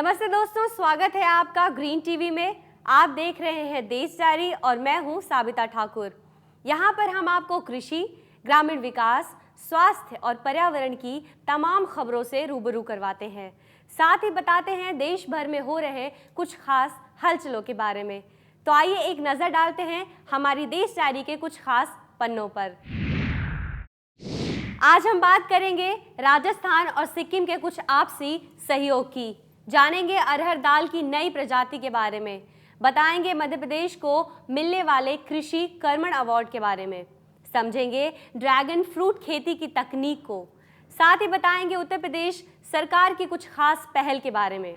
नमस्ते दोस्तों, स्वागत है आपका ग्रीन टीवी में। आप देख रहे हैं देश डायरी और मैं हूं साबिता ठाकुर। यहां पर हम आपको कृषि, ग्रामीण विकास, स्वास्थ्य और पर्यावरण की तमाम खबरों से रूबरू करवाते हैं। साथ ही बताते हैं देश भर में हो रहे कुछ खास हलचलों के बारे में। तो आइए एक नज़र डालते हैं हमारी देश डायरी के कुछ खास पन्नों पर। आज हम बात करेंगे राजस्थान और सिक्किम के कुछ आपसी सहयोग की, जानेंगे अरहर दाल की नई प्रजाति के बारे में, बताएंगे मध्य प्रदेश को मिलने वाले कृषि कर्मण अवार्ड के बारे में, समझेंगे ड्रैगन फ्रूट खेती की तकनीक को, साथ ही बताएंगे उत्तर प्रदेश सरकार की कुछ खास पहल के बारे में।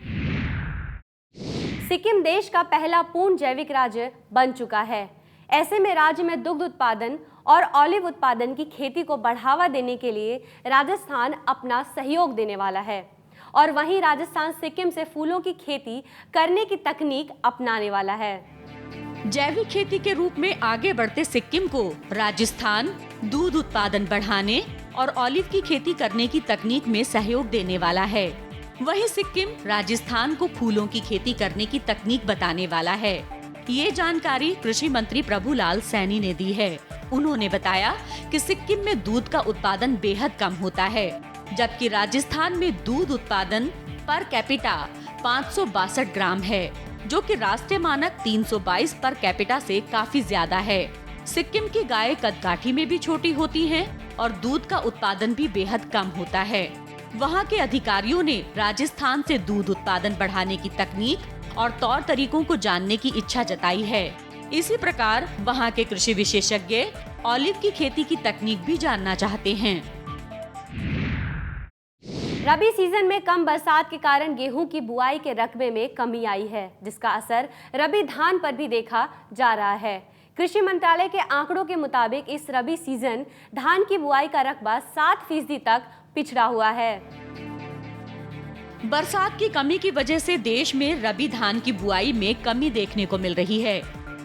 सिक्किम देश का पहला पूर्ण जैविक राज्य बन चुका है। ऐसे में राज्य में दुग्ध उत्पादन और ऑलिव उत्पादन की खेती को बढ़ावा देने के लिए राजस्थान अपना सहयोग देने वाला है और वहीं राजस्थान सिक्किम से फूलों की खेती करने की तकनीक अपनाने वाला है। जैविक खेती के रूप में आगे बढ़ते सिक्किम को राजस्थान दूध उत्पादन बढ़ाने और ऑलिव की खेती करने की तकनीक में सहयोग देने वाला है। वहीं सिक्किम राजस्थान को फूलों की खेती करने की तकनीक बताने वाला है। ये जानकारी कृषि मंत्री प्रभुलाल सैनी ने दी है। उन्होंने बताया कि सिक्किम में दूध का उत्पादन बेहद कम होता है, जबकि राजस्थान में दूध उत्पादन पर कैपिटा 562 ग्राम है, जो कि राष्ट्रीय मानक 322 पर कैपिटा से काफी ज्यादा है। सिक्किम की गाय कदकाठी में भी छोटी होती हैं और दूध का उत्पादन भी बेहद कम होता है। वहाँ के अधिकारियों ने राजस्थान से दूध उत्पादन बढ़ाने की तकनीक और तौर तरीकों को जानने की इच्छा जताई है। इसी प्रकार वहाँ के कृषि विशेषज्ञ ऑलिव की खेती की तकनीक भी जानना चाहते हैं। रबी सीजन में कम बरसात के कारण गेहूं की बुआई के रकबे में कमी आई है, जिसका असर रबी धान पर भी देखा जा रहा है। कृषि मंत्रालय के आंकड़ों के मुताबिक इस रबी सीजन धान की बुआई का रकबा 7% तक पिछड़ा हुआ है। बरसात की कमी की वजह से देश में रबी धान की बुआई में कमी देखने को मिल रही है।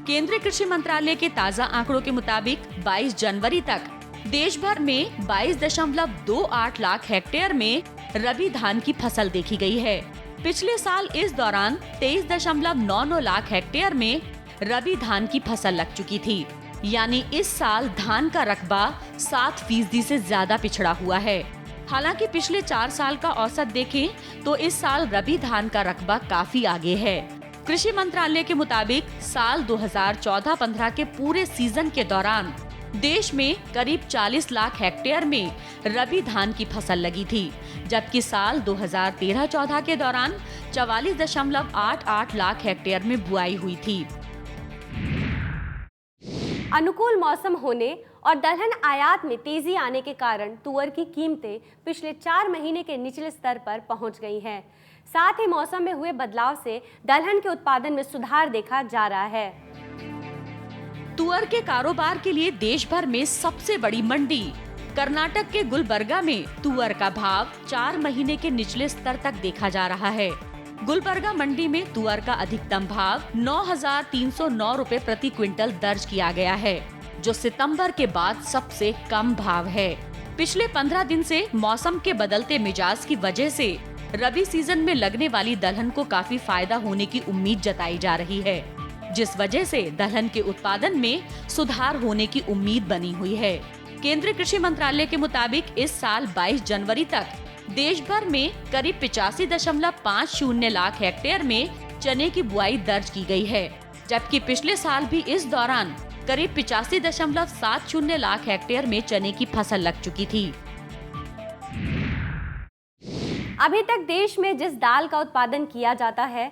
केंद्रीय कृषि मंत्रालय के ताज़ा आंकड़ों के मुताबिक 22 जनवरी तक देश भर में 22.28 लाख हेक्टेयर में रबी धान की फसल देखी गई है। पिछले साल इस दौरान 23.99 लाख हेक्टेयर में रबी धान की फसल लग चुकी थी, यानी इस साल धान का रकबा 7% से ज्यादा पिछड़ा हुआ है। हालांकि पिछले 4 साल का औसत देखें तो इस साल रबी धान का रकबा काफी आगे है। कृषि मंत्रालय के मुताबिक साल 2014-15 के पूरे सीजन के दौरान देश में करीब 40 लाख हेक्टेयर में रबी धान की फसल लगी थी, जबकि साल 2013-14 के दौरान 44.88 लाख हेक्टेयर में बुआई हुई थी। अनुकूल मौसम होने और दलहन आयात में तेजी आने के कारण तुअर की कीमतें पिछले 4 महीने के निचले स्तर पर पहुंच गई हैं। साथ ही मौसम में हुए बदलाव से दलहन के उत्पादन में सुधार देखा जा रहा है। तुअर के कारोबार के लिए देश भर में सबसे बड़ी मंडी कर्नाटक के गुलबर्गा में तुअर का भाव 4 महीने के निचले स्तर तक देखा जा रहा है। गुलबर्गा मंडी में तुअर का अधिकतम भाव 9,309 रुपए प्रति क्विंटल दर्ज किया गया है, जो सितंबर के बाद सबसे कम भाव है। पिछले 15 दिन से मौसम के बदलते मिजाज की वजह से रबी सीजन में लगने वाली दलहन को काफी फायदा होने की उम्मीद जताई जा रही है, जिस वजह से दलहन के उत्पादन में सुधार होने की उम्मीद बनी हुई है। केंद्रीय कृषि मंत्रालय के मुताबिक इस साल 22 जनवरी तक देश भर में करीब 85.50 लाख हेक्टेयर में चने की बुआई दर्ज की गई है, जबकि पिछले साल भी इस दौरान करीब 85.70 लाख हेक्टेयर में चने की फसल लग चुकी थी। अभी तक देश में जिस दाल का उत्पादन किया जाता है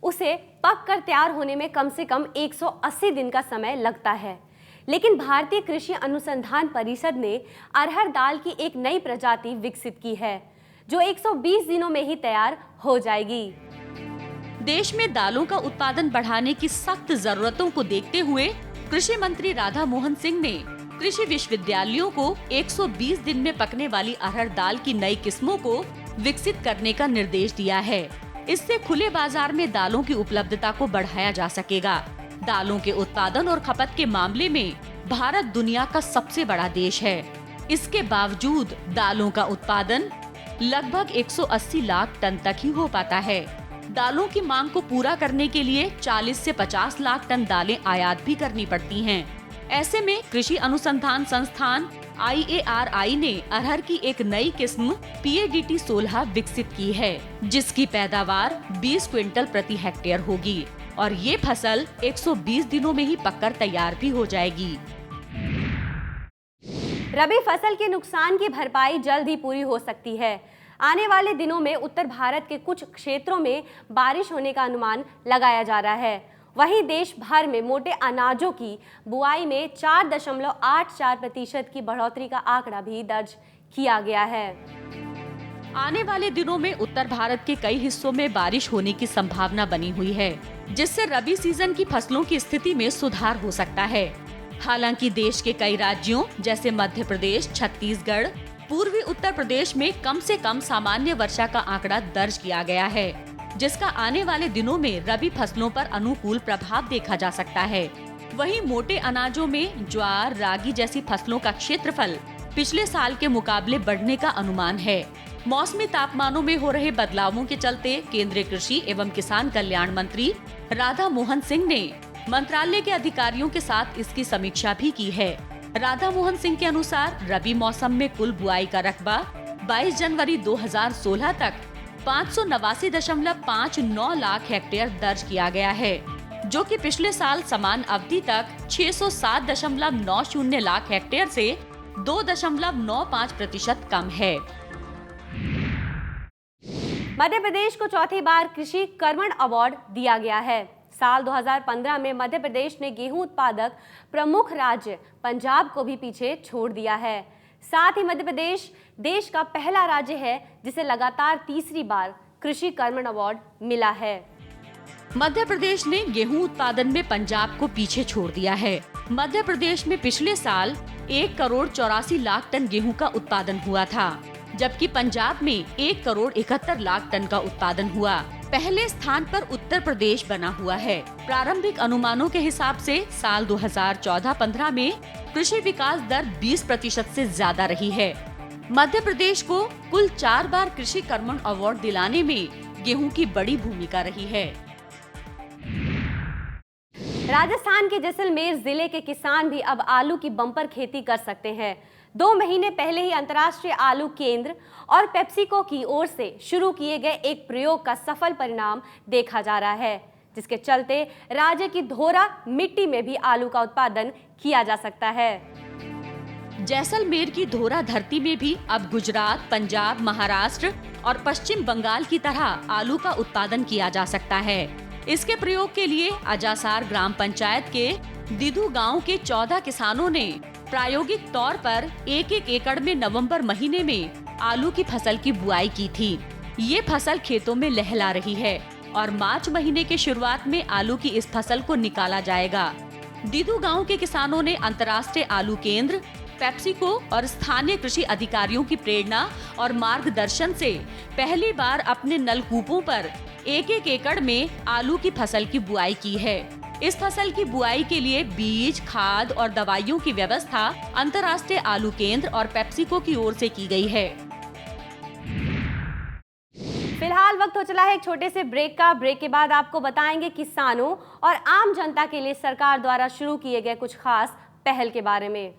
उसे पक कर तैयार होने में कम से कम 180 दिन का समय लगता है, लेकिन भारतीय कृषि अनुसंधान परिषद ने अरहर दाल की एक नई प्रजाति विकसित की है, जो 120 दिनों में ही तैयार हो जाएगी। देश में दालों का उत्पादन बढ़ाने की सख्त जरूरतों को देखते हुए कृषि मंत्री राधा मोहन सिंह ने कृषि विश्वविद्यालयों को 120 दिन में पकने वाली अरहर दाल की नई किस्मों को विकसित करने का निर्देश दिया है। इससे खुले बाजार में दालों की उपलब्धता को बढ़ाया जा सकेगा। दालों के उत्पादन और खपत के मामले में भारत दुनिया का सबसे बड़ा देश है। इसके बावजूद दालों का उत्पादन लगभग 180 लाख टन तक ही हो पाता है। दालों की मांग को पूरा करने के लिए 40 से 50 लाख टन दालें आयात भी करनी पड़ती हैं। ऐसे में कृषि अनुसंधान संस्थान IARI ने अरहर की एक नई किस्म PADT 16 विकसित की है, जिसकी पैदावार 20 क्विंटल प्रति हेक्टेयर होगी और ये फसल 120 दिनों में ही पककर तैयार भी हो जाएगी। रबी फसल के नुकसान की भरपाई जल्द ही पूरी हो सकती है। आने वाले दिनों में उत्तर भारत के कुछ क्षेत्रों में बारिश होने का अनुमान लगाया जा रहा है। वहीं देश भर में मोटे अनाजों की बुआई में 4.84% की बढ़ोतरी का आंकड़ा भी दर्ज किया गया है। आने वाले दिनों में उत्तर भारत के कई हिस्सों में बारिश होने की संभावना बनी हुई है, जिससे रबी सीजन की फसलों की स्थिति में सुधार हो सकता है। हालांकि देश के कई राज्यों जैसे मध्य प्रदेश, छत्तीसगढ़, पूर्वी उत्तर प्रदेश में कम से कम सामान्य वर्षा का आंकड़ा दर्ज किया गया है, जिसका आने वाले दिनों में रबी फसलों पर अनुकूल प्रभाव देखा जा सकता है। वहीं मोटे अनाजों में ज्वार, रागी जैसी फसलों का क्षेत्रफल पिछले साल के मुकाबले बढ़ने का अनुमान है। मौसमी तापमानों में हो रहे बदलावों के चलते केंद्रीय कृषि एवं किसान कल्याण मंत्री राधा मोहन सिंह ने मंत्रालय के अधिकारियों के साथ इसकी समीक्षा भी की है। राधा मोहन सिंह के अनुसार रबी मौसम में कुल बुआई का रकबा 22 जनवरी 2016 तक 589.59 लाख हेक्टेयर दर्ज किया गया है, जो कि पिछले साल समान अवधि तक 607.90 लाख हेक्टेयर से 2.95% कम है। मध्य प्रदेश को चौथी बार कृषि कर्मण अवार्ड दिया गया है। साल 2015 में मध्य प्रदेश ने गेहूं उत्पादक प्रमुख राज्य पंजाब को भी पीछे छोड़ दिया है। साथ ही मध्य प्रदेश देश का पहला राज्य है जिसे लगातार तीसरी बार कृषि कर्मण अवार्ड मिला है। मध्य प्रदेश ने गेहूं उत्पादन में पंजाब को पीछे छोड़ दिया है। मध्य प्रदेश में पिछले साल 1.84 करोड़ टन गेहूं का उत्पादन हुआ था, जबकि पंजाब में 1.71 करोड़ टन का उत्पादन हुआ। पहले स्थान पर उत्तर प्रदेश बना हुआ है। प्रारंभिक अनुमानों के हिसाब से साल 2014-15 में कृषि विकास दर 20% से ज्यादा रही है। मध्य प्रदेश को कुल 4 बार कृषि कर्मण अवार्ड दिलाने में गेहूं की बड़ी भूमिका रही है। राजस्थान के जैसलमेर जिले के किसान भी अब आलू की बम्पर खेती कर सकते हैं। 2 महीने पहले ही अंतर्राष्ट्रीय आलू केंद्र और पेप्सिको की ओर से शुरू किए गए एक प्रयोग का सफल परिणाम देखा जा रहा है, जिसके चलते राज्य की धोरा मिट्टी में भी आलू का उत्पादन किया जा सकता है। जैसलमेर की धोरा धरती में भी अब गुजरात, पंजाब, महाराष्ट्र और पश्चिम बंगाल की तरह आलू का उत्पादन किया जा सकता है। इसके प्रयोग के लिए अजासार ग्राम पंचायत के दिधु गांव के 14 किसानों ने प्रायोगिक तौर पर 1-1 एकड़ में नवंबर महीने में आलू की फसल की बुआई की थी। ये फसल खेतों में लहला रही है और मार्च महीने के शुरुआत में आलू की इस फसल को निकाला जाएगा। दिधु गांव के किसानों ने अंतर्राष्ट्रीय आलू केंद्र, पेप्सिको और स्थानीय कृषि अधिकारियों की प्रेरणा और मार्गदर्शन से पहली बार अपने नलकूपों पर 1-1 एकड़ में आलू की फसल की बुआई की है। इस फसल की बुआई के लिए बीज, खाद और दवाइयों की व्यवस्था अंतर्राष्ट्रीय आलू केंद्र और पेप्सिको की ओर से की गई है। फिलहाल वक्त हो चला है एक छोटे से ब्रेक का। ब्रेक के बाद आपको बताएंगे किसानों और आम जनता के लिए सरकार द्वारा शुरू किए गए कुछ खास पहल के बारे में।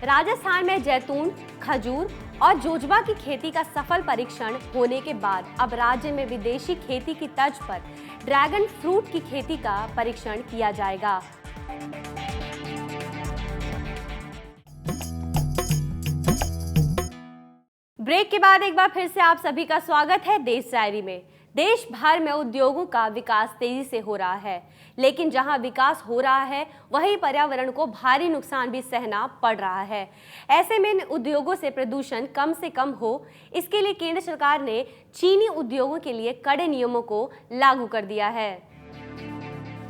राजस्थान में जैतून, खजूर और जोजबा की खेती का सफल परीक्षण होने के बाद अब राज्य में विदेशी खेती की तर्ज पर ड्रैगन फ्रूट की खेती का परीक्षण किया जाएगा। ब्रेक के बाद एक बार फिर से आप सभी का स्वागत है देश डायरी में। देश भर में उद्योगों का विकास तेजी से हो रहा है, लेकिन जहां विकास हो रहा है वहीं पर्यावरण को भारी नुकसान भी सहना पड़ रहा है। ऐसे में इन उद्योगों से प्रदूषण कम से कम हो, इसके लिए केंद्र सरकार ने चीनी उद्योगों के लिए कड़े नियमों को लागू कर दिया है।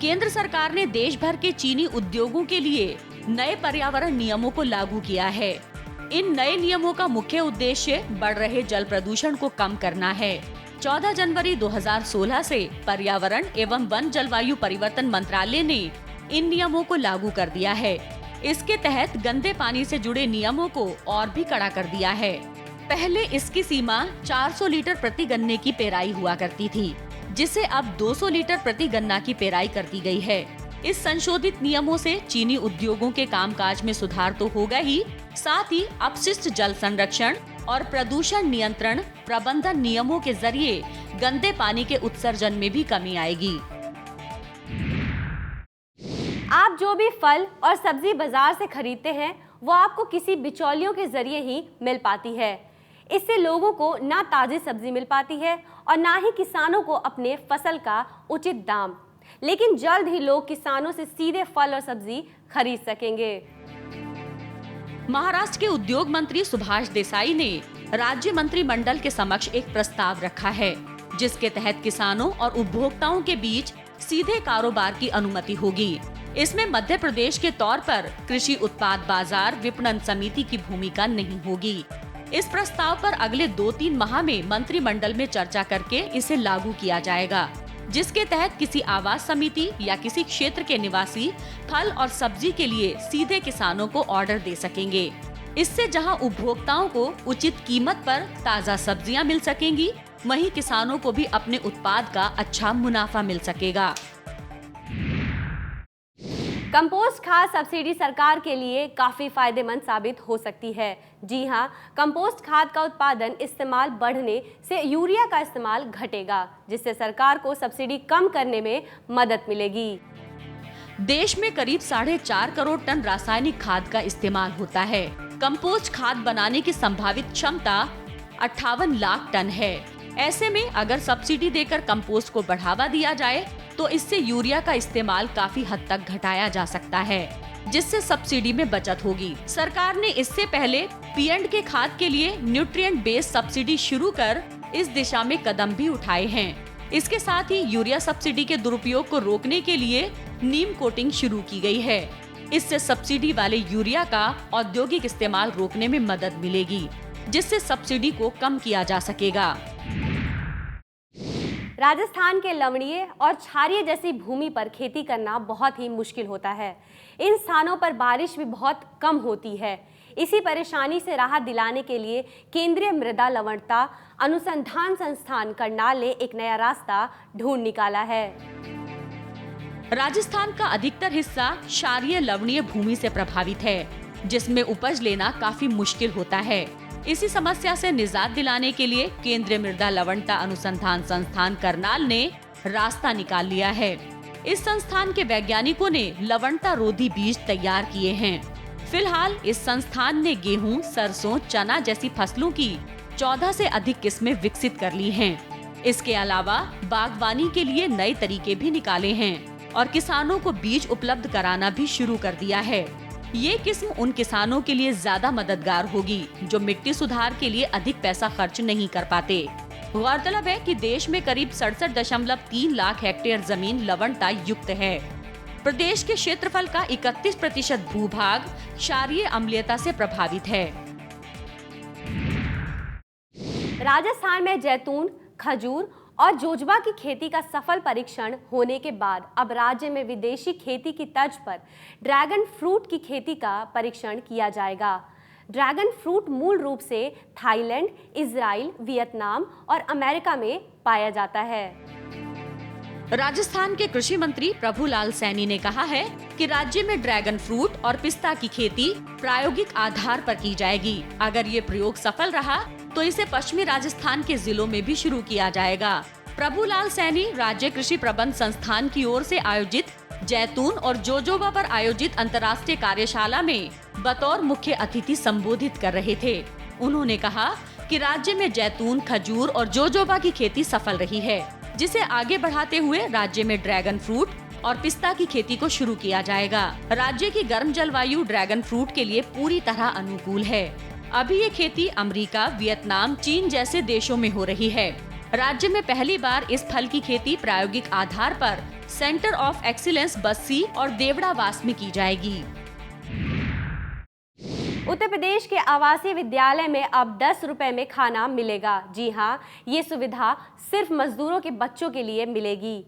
केंद्र सरकार ने देश भर के चीनी उद्योगों के लिए नए पर्यावरण नियमों को लागू किया है। इन नए नियमों का मुख्य उद्देश्य बढ़ रहे जल प्रदूषण को कम करना है। 14 जनवरी 2016 से पर्यावरण एवं वन जलवायु परिवर्तन मंत्रालय ने इन नियमों को लागू कर दिया है। इसके तहत गंदे पानी से जुड़े नियमों को और भी कड़ा कर दिया है। पहले इसकी सीमा 400 लीटर प्रति गन्ने की पेराई हुआ करती थी, जिसे अब 200 लीटर प्रति गन्ना की पेराई कर दी गई है। इस संशोधित नियमों से चीनी उद्योगों के कामकाज में सुधार तो होगा ही, साथ ही अपशिष्ट जल संरक्षण और प्रदूषण नियंत्रण प्रबंधन नियमों के जरिए गंदे पानी के उत्सर्जन में भी कमी आएगी। आप जो भी फल और सब्जी बाजार से खरीदते हैं वो आपको किसी बिचौलियों के जरिए ही मिल पाती है। इससे लोगों को ना ताज़ी सब्जी मिल पाती है और ना ही किसानों को अपने फसल का उचित दाम। लेकिन जल्द ही लोग किसानों से सीधे फल और सब्जी खरीद सकेंगे। महाराष्ट्र के उद्योग मंत्री सुभाष देसाई ने राज्य मंत्रिमंडल के समक्ष एक प्रस्ताव रखा है, जिसके तहत किसानों और उपभोक्ताओं के बीच सीधे कारोबार की अनुमति होगी। इसमें मध्य प्रदेश के तौर पर कृषि उत्पाद बाजार विपणन समिति की भूमिका नहीं होगी। इस प्रस्ताव पर अगले 2-3 माह में मंत्रिमंडल में चर्चा करके इसे लागू किया जाएगा, जिसके तहत किसी आवास समिति या किसी क्षेत्र के निवासी फल और सब्जी के लिए सीधे किसानों को ऑर्डर दे सकेंगे। इससे जहां उपभोक्ताओं को उचित कीमत पर ताज़ा सब्जियां मिल सकेंगी, वहीं किसानों को भी अपने उत्पाद का अच्छा मुनाफा मिल सकेगा। कंपोस्ट खाद सब्सिडी सरकार के लिए काफ़ी फायदेमंद साबित हो सकती है। जी हां, कंपोस्ट खाद का उत्पादन इस्तेमाल बढ़ने से यूरिया का इस्तेमाल घटेगा, जिससे सरकार को सब्सिडी कम करने में मदद मिलेगी। देश में करीब 4.5 करोड़ टन रासायनिक खाद का इस्तेमाल होता है। कंपोस्ट खाद बनाने की संभावित क्षमता 58 लाख टन है। ऐसे में अगर सब्सिडी देकर कंपोस्ट को बढ़ावा दिया जाए तो इससे यूरिया का इस्तेमाल काफी हद तक घटाया जा सकता है, जिससे सब्सिडी में बचत होगी। सरकार ने इससे पहले P&K खाद के लिए न्यूट्रिएंट बेस्ड सब्सिडी शुरू कर इस दिशा में कदम भी उठाए हैं। इसके साथ ही यूरिया सब्सिडी के दुरुपयोग को रोकने के लिए नीम कोटिंग शुरू की गई है। इससे सब्सिडी वाले यूरिया का औद्योगिक इस्तेमाल रोकने में मदद मिलेगी, जिससे सब्सिडी को कम किया जा सकेगा। राजस्थान के लवणीय और क्षारीय जैसी भूमि पर खेती करना बहुत ही मुश्किल होता है। इन स्थानों पर बारिश भी बहुत कम होती है। इसी परेशानी से राहत दिलाने के लिए केंद्रीय मृदा लवणता अनुसंधान संस्थान करनाल ने एक नया रास्ता ढूंढ निकाला है। राजस्थान का अधिकतर हिस्सा क्षारीय लवणीय भूमि से प्रभावित है, जिसमें उपज लेना काफी मुश्किल होता है। इसी समस्या से निजात दिलाने के लिए केंद्रीय मृदा लवणता अनुसंधान संस्थान करनाल ने रास्ता निकाल लिया है। इस संस्थान के वैज्ञानिकों ने लवणता रोधी बीज तैयार किए हैं। फिलहाल इस संस्थान ने गेहूं, सरसों, चना जैसी फसलों की 14 से अधिक किस्में विकसित कर ली हैं। इसके अलावा बागवानी के लिए नए तरीके भी निकाले हैं और किसानों को बीज उपलब्ध कराना भी शुरू कर दिया है। ये किस्म उन किसानों के लिए ज्यादा मददगार होगी जो मिट्टी सुधार के लिए अधिक पैसा खर्च नहीं कर पाते। गौरतलब है कि देश में करीब 67.3 लाख हेक्टेयर जमीन लवणता युक्त है। प्रदेश के क्षेत्रफल का 31% भूभाग क्षारीय अम्लीयता से प्रभावित है। राजस्थान में जैतून, खजूर और जोजबा की खेती का सफल परीक्षण होने के बाद अब राज्य में विदेशी खेती की तर्ज पर ड्रैगन फ्रूट की खेती का परीक्षण किया जाएगा। ड्रैगन फ्रूट मूल रूप से थाईलैंड, इजराइल, वियतनाम और अमेरिका में पाया जाता है। राजस्थान के कृषि मंत्री प्रभुलाल सैनी ने कहा है कि राज्य में ड्रैगन फ्रूट और पिस्ता की खेती प्रायोगिक आधार पर की जाएगी। अगर ये प्रयोग सफल रहा तो इसे पश्चिमी राजस्थान के जिलों में भी शुरू किया जाएगा। प्रभुलाल सैनी राज्य कृषि प्रबंध संस्थान की ओर से आयोजित जैतून और जोजोबा पर आयोजित अंतर्राष्ट्रीय कार्यशाला में बतौर मुख्य अतिथि संबोधित कर रहे थे। उन्होंने कहा कि राज्य में जैतून, खजूर और जोजोबा की खेती सफल रही है, जिसे आगे बढ़ाते हुए राज्य में ड्रैगन फ्रूट और पिस्ता की खेती को शुरू किया जाएगा। राज्य की गर्म जलवायु ड्रैगन फ्रूट के लिए पूरी तरह अनुकूल है। अभी ये खेती अमेरिका, वियतनाम, चीन जैसे देशों में हो रही है। राज्य में पहली बार इस फल की खेती प्रायोगिक आधार पर सेंटर ऑफ एक्सीलेंस बस्सी और देवड़ावास में की जाएगी। उत्तर प्रदेश के आवासीय विद्यालय में अब 10 रुपए में खाना मिलेगा। जी हाँ, ये सुविधा सिर्फ मजदूरों के बच्चों के लिए मिलेगी।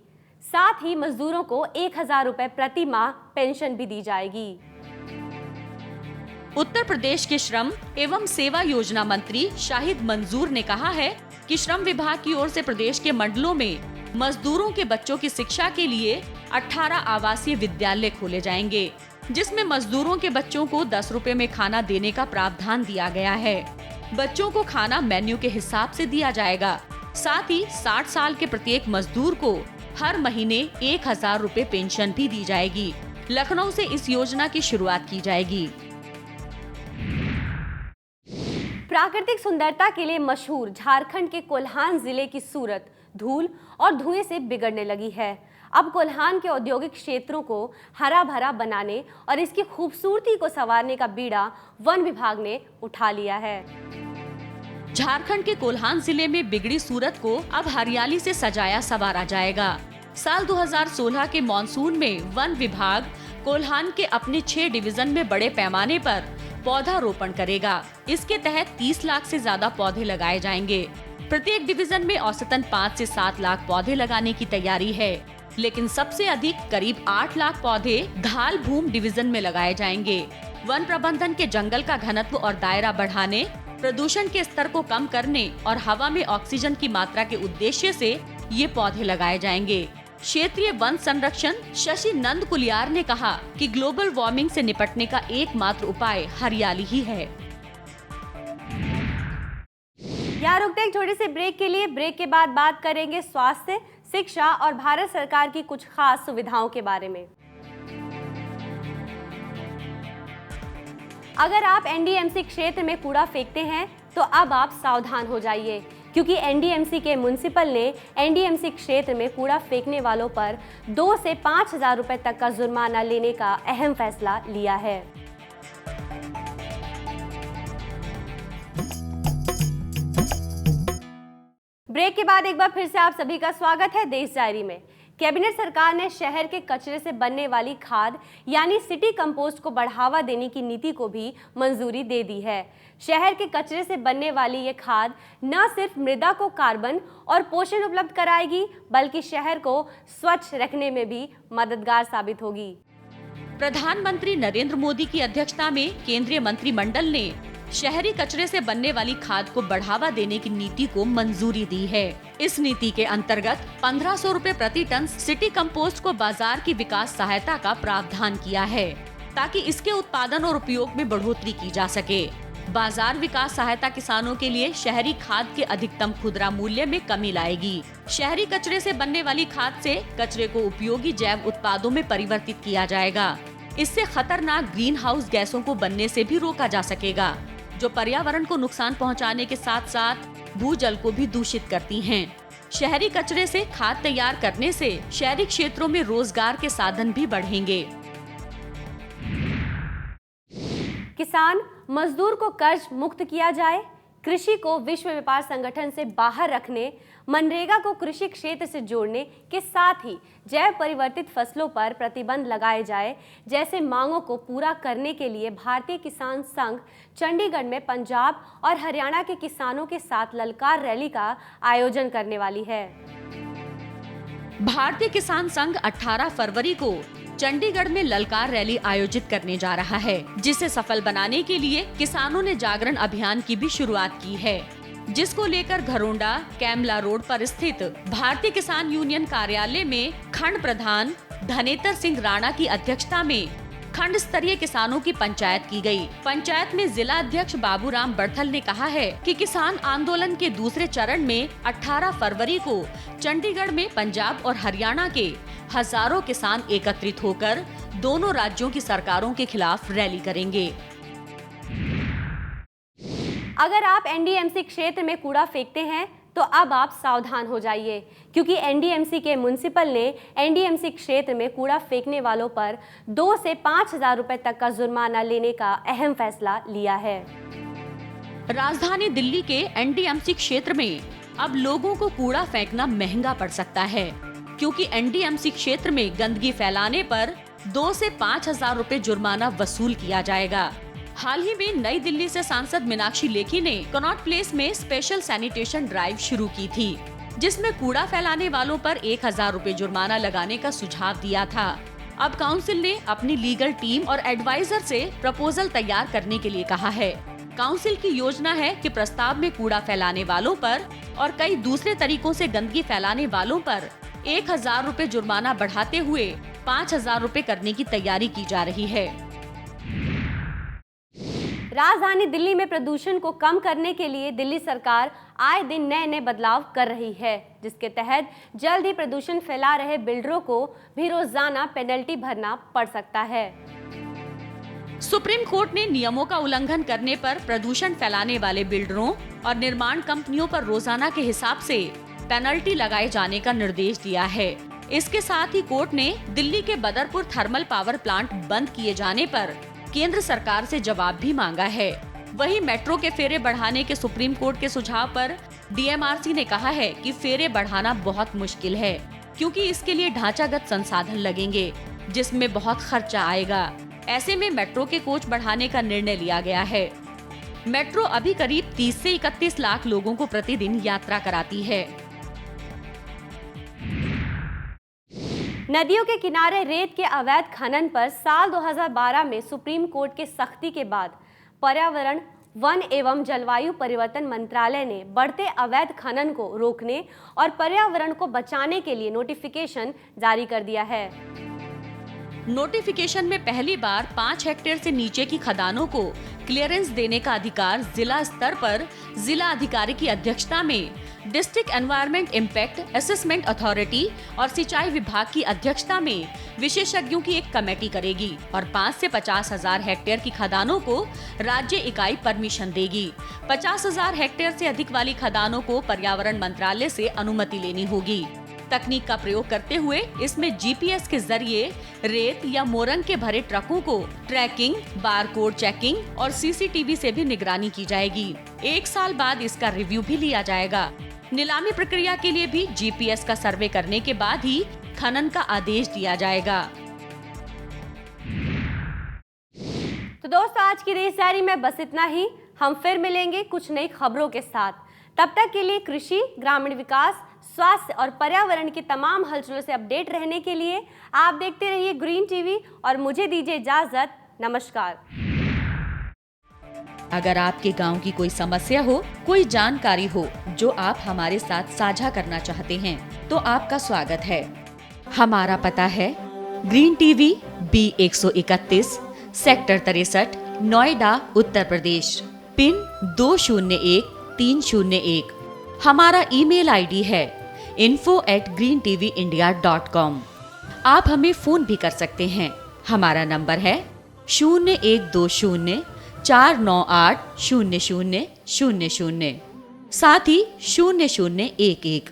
साथ ही मजदूरों को 1000 रुपए प्रति माह पेंशन भी दी जाएगी। उत्तर प्रदेश के श्रम एवं सेवा योजना मंत्री शाहिद मंजूर ने कहा है कि श्रम विभाग की ओर से प्रदेश के मंडलों में मजदूरों के बच्चों की शिक्षा के लिए 18 आवासीय विद्यालय खोले जाएंगे, जिसमें मजदूरों के बच्चों को 10 रुपए में खाना देने का प्रावधान दिया गया है। बच्चों को खाना मेन्यू के हिसाब से दिया जाएगा। साथ ही 60 साल के प्रत्येक मजदूर को हर महीने 1000 रुपए पेंशन भी दी जाएगी। लखनऊ से इस योजना की शुरुआत की जाएगी। प्राकृतिक सुंदरता के लिए मशहूर झारखंड के कोल्हान जिले की सूरत धूल और धुएं से बिगड़ने लगी है। अब कोल्हान के औद्योगिक क्षेत्रों को हरा भरा बनाने और इसकी खूबसूरती को संवारने का बीड़ा वन विभाग ने उठा लिया है। झारखंड के कोल्हान जिले में बिगड़ी सूरत को अब हरियाली से सजाया संवारा जाएगा। साल 2016 के मॉनसून में वन विभाग कोल्हान के अपने 6 डिवीजन में बड़े पैमाने पर पौधारोपण करेगा। इसके तहत 30 लाख से ज्यादा पौधे लगाए जाएंगे। प्रत्येक डिवीजन में औसतन 5 से 7 लाख पौधे लगाने की तैयारी है, लेकिन सबसे अधिक करीब 8 लाख पौधे धाल भूम डिवीजन में लगाए जाएंगे। वन प्रबंधन के जंगल का घनत्व और दायरा बढ़ाने, प्रदूषण के स्तर को कम करने और हवा में ऑक्सीजन की मात्रा के उद्देश्य से ये पौधे लगाए जाएंगे। क्षेत्रीय वन संरक्षण शशि नंद कुलियार ने कहा कि ग्लोबल वार्मिंग से निपटने का एकमात्र उपाय हरियाली ही है। यहाँ रुकते हैं छोटे से ब्रेक के लिए। ब्रेक के बाद बात करेंगे स्वास्थ्य, शिक्षा और भारत सरकार की कुछ खास सुविधाओं के बारे में। अगर आप एनडीएमसी क्षेत्र में कूड़ा फेंकते हैं तो अब आप सावधान हो जाइए, क्योंकि एनडीएमसी के म्युनिसिपल ने एनडीएमसी क्षेत्र में कूड़ा फेंकने वालों पर 2 से 5,000 रुपए तक का जुर्माना लेने का अहम फैसला लिया है। ब्रेक के बाद एक बार फिर से आप सभी का स्वागत है देश डायरी में। कैबिनेट सरकार ने शहर के कचरे से बनने वाली खाद यानी सिटी कंपोस्ट को बढ़ावा देने की नीति को भी मंजूरी दे दी है। शहर के कचरे से बनने वाली ये खाद न सिर्फ मृदा को कार्बन और पोषण उपलब्ध कराएगी, बल्कि शहर को स्वच्छ रखने में भी मददगार साबित होगी। प्रधानमंत्री नरेंद्र मोदी की अध्यक्षता में केंद्रीय मंत्रिमंडल ने शहरी कचरे से बनने वाली खाद को बढ़ावा देने की नीति को मंजूरी दी है। इस नीति के अंतर्गत 1500 रुपए प्रति टन सिटी कंपोस्ट को बाजार की विकास सहायता का प्रावधान किया है, ताकि इसके उत्पादन और उपयोग में बढ़ोतरी की जा सके। बाजार विकास सहायता किसानों के लिए शहरी खाद के अधिकतम खुदरा मूल्य में कमी लाएगी। शहरी कचरे से बनने वाली खाद से कचरे को उपयोगी जैव उत्पादों में परिवर्तित किया जाएगा। इससे खतरनाक ग्रीन हाउस गैसों को बनने से भी रोका जा सकेगा, जो पर्यावरण को नुकसान पहुंचाने के साथ साथ भूजल को भी दूषित करती हैं। शहरी कचरे से खाद तैयार करने से शहरी क्षेत्रों में रोजगार के साधन भी बढ़ेंगे। किसान मजदूर को कर्ज मुक्त किया जाए, कृषि को विश्व व्यापार संगठन से बाहर रखने, मनरेगा को कृषि क्षेत्र से जोड़ने के साथ ही जैव परिवर्तित फसलों पर प्रतिबंध लगाए जाए जैसे मांगों को पूरा करने के लिए भारतीय किसान संघ चंडीगढ़ में पंजाब और हरियाणा के किसानों के साथ ललकार रैली का आयोजन करने वाली है। भारतीय किसान संघ 18 फरवरी को चंडीगढ़ में ललकार रैली आयोजित करने जा रहा है, जिसे सफल बनाने के लिए किसानों ने जागरण अभियान की भी शुरुआत की है, जिसको लेकर घरोंडा कैमला रोड पर स्थित भारतीय किसान यूनियन कार्यालय में खंड प्रधान धनेतर सिंह राणा की अध्यक्षता में खंड स्तरीय किसानों की पंचायत की गई। पंचायत में जिला अध्यक्ष बाबूराम बड़थल ने कहा है कि किसान आंदोलन के दूसरे चरण में 18 फरवरी को चंडीगढ़ में पंजाब और हरियाणा के हजारों किसान एकत्रित होकर दोनों राज्यों की सरकारों के खिलाफ रैली करेंगे। अगर आप एनडीएमसी क्षेत्र में कूड़ा फेंकते हैं तो अब आप सावधान हो जाइए, क्योंकि एनडीएमसी के म्युनिसिपल ने एनडीएमसी क्षेत्र में कूड़ा फेंकने वालों पर 2 से 5,000 रुपए तक का जुर्माना लेने का अहम फैसला लिया है। राजधानी दिल्ली के एनडीएमसी क्षेत्र में अब लोगों को कूड़ा फेंकना महंगा पड़ सकता है, क्योंकि एनडीएमसी क्षेत्र में गंदगी फैलाने पर 2 से 5,000 रुपए जुर्माना वसूल किया जाएगा। हाल ही में नई दिल्ली से सांसद मीनाक्षी लेखी ने कनॉट प्लेस में स्पेशल सैनिटेशन ड्राइव शुरू की थी, जिसमें कूड़ा फैलाने वालों पर 1,000 रुपए जुर्माना लगाने का सुझाव दिया था। अब काउंसिल ने अपनी लीगल टीम और एडवाइजर से प्रपोजल तैयार करने के लिए कहा है। काउंसिल की योजना है कि प्रस्ताव में कूड़ा फैलाने वालों पर और कई दूसरे तरीकों से गंदगी फैलाने वालों पर 1,000 रुपए जुर्माना बढ़ाते हुए 5,000 रुपए करने की तैयारी की जा रही है। राजधानी दिल्ली में प्रदूषण को कम करने के लिए दिल्ली सरकार आए दिन नए बदलाव कर रही है, जिसके तहत जल्द ही प्रदूषण फैला रहे बिल्डरों को भी रोजाना पेनल्टी भरना पड़ सकता है। सुप्रीम कोर्ट ने नियमों का उल्लंघन करने पर प्रदूषण फैलाने वाले बिल्डरों और निर्माण कंपनियों पर रोजाना के हिसाब से पेनल्टी लगाए जाने का निर्देश दिया है। इसके साथ ही कोर्ट ने दिल्ली के बदरपुर थर्मल पावर प्लांट बंद किए जाने पर केंद्र सरकार से जवाब भी मांगा है। वहीं मेट्रो के फेरे बढ़ाने के सुप्रीम कोर्ट के सुझाव पर डीएमआरसी ने कहा है कि फेरे बढ़ाना बहुत मुश्किल है, क्योंकि इसके लिए ढांचागत संसाधन लगेंगे, जिसमें बहुत खर्चा आएगा। ऐसे में मेट्रो के कोच बढ़ाने का निर्णय लिया गया है। मेट्रो अभी करीब 30 से 31 लाख लोगों को प्रतिदिन यात्रा कराती है। नदियों के किनारे रेत के अवैध खनन पर साल 2012 में सुप्रीम कोर्ट के सख्ती के बाद पर्यावरण, वन एवं जलवायु परिवर्तन मंत्रालय ने बढ़ते अवैध खनन को रोकने और पर्यावरण को बचाने के लिए नोटिफिकेशन जारी कर दिया है। नोटिफिकेशन में पहली बार 5 हेक्टेयर से नीचे की खदानों को क्लियरेंस देने का अधिकार जिला स्तर पर जिला अधिकारी की अध्यक्षता में district environment impact assessment authority और सिंचाई विभाग की अध्यक्षता में विशेषज्ञों की एक कमेटी करेगी और 5 से 50,000 हेक्टेयर की खदानों को राज्य इकाई परमिशन देगी। 50,000 हेक्टेयर से अधिक वाली खदानों को पर्यावरण मंत्रालय से अनुमति लेनी होगी। तकनीक का प्रयोग करते हुए इसमें जीपीएस के जरिए रेत या मोरंग के भरे ट्रकों को ट्रैकिंग, बारकोड चेकिंग और सीसीटीवी से भी निगरानी की जाएगी। 1 साल बाद इसका रिव्यू भी लिया जाएगा। नीलामी प्रक्रिया के लिए भी जीपीएस का सर्वे करने के बाद ही खनन का आदेश दिया जाएगा। तो दोस्तों, आज की देश डायरी में बस इतना ही। हम फिर मिलेंगे कुछ नई खबरों के साथ। तब तक के लिए कृषि, ग्रामीण विकास, स्वास्थ्य और पर्यावरण की तमाम हलचलों से अपडेट रहने के लिए आप देखते रहिए ग्रीन टीवी और मुझे दीजिए इजाजत। नमस्कार। अगर आपके गांव की कोई समस्या हो, कोई जानकारी हो जो आप हमारे साथ साझा करना चाहते हैं, तो आपका स्वागत है। हमारा पता है green TV B131 sector 63 Noida Uttar Pradesh, pin 201301। हमारा ईमेल आईडी है info@greentvindia.com। आप हमें फोन भी कर सकते हैं। हमारा नंबर है 0120-498-0000, साथ ही 0011।